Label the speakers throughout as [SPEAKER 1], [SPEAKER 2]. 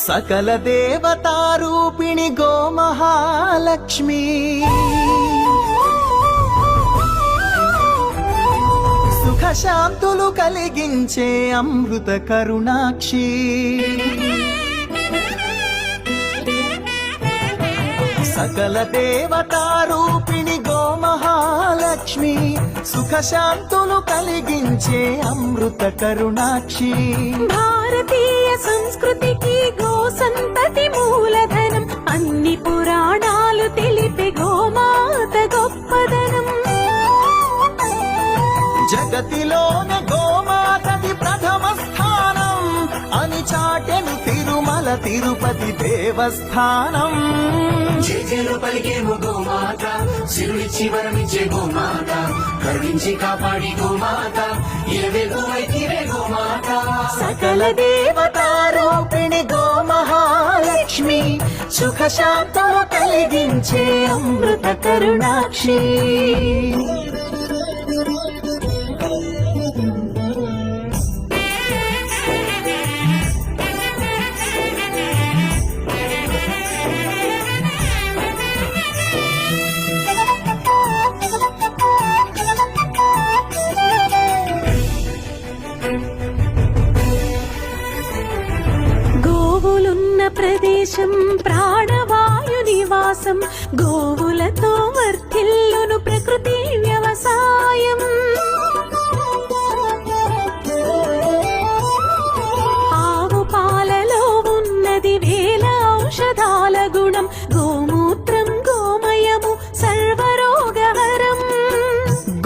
[SPEAKER 1] సకల దేవతారూపిణి గోమహాలక్ష్మి సుఖ శాంతులు కలిగించే అమృత కరుణాక్షి సకల దేవతారూపిణి గోమహాలక్ష్మి సుఖ శాంతులు కలిగించే అమృత కరుణాక్షి
[SPEAKER 2] భారతీయ సంస్కృతికి గో సంతతి మూలధనం అన్ని పురాణాలు తెలిపే గోమాత గొప్పదనం
[SPEAKER 1] జగతిలోనే గోమాతది ప్రథమ స్థానం అని చాటెను తిరుమల తిరుపతి దేవస్థానం
[SPEAKER 3] జేజేలు పలికేము గోమాత సిరులిచ్చి వరమిచ్చే గోమాత కరుణించి కాపాడి గోమాత ఇలవెల్లువైతివే గోమాత
[SPEAKER 1] సకల దేవతారూపిణి గోమహాలక్ష్మి సుఖ శాంతులు కలిగించే అమృత కరుణాక్షి
[SPEAKER 2] గోవులున్న ప్రదేశం ప్రాణవాయు నివాసం గోవులతో వర్ధిల్లును ప్రకృతి వ్యవసాయం ఆవు పాలలో ఉన్నది వేల ఔషధాల గుణం గోమూత్రం గోమయము సర్వరోగహరం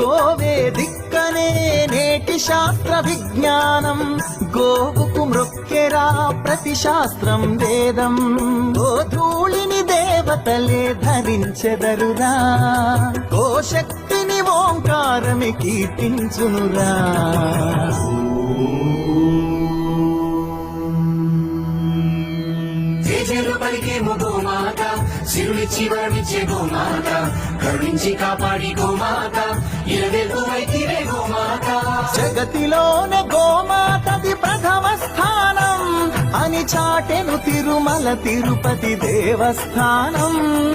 [SPEAKER 1] గోవే దిక్కనే నేటి శాస్త్ర విజ్ఞానం గోవుకు మృక్కెరా ప్రతి శాస్త్రం వేదం గోధూళిని దేవతలే ధరించెదరురా గోశక్తిని ఓంకారమి కీర్తించునురా
[SPEAKER 3] జేజేలు పలికేము గోమాత సిరులిచ్చి వరమిచ్చే గోమాత కరుణించి కాపాడి గోమాత ఇలవెల్లువైతివే గోమాత
[SPEAKER 1] జగతిలోనే గోమాతది ప్రథమ స్థానం అని చాటెను తిరుమల తిరుపతి దేవస్థానం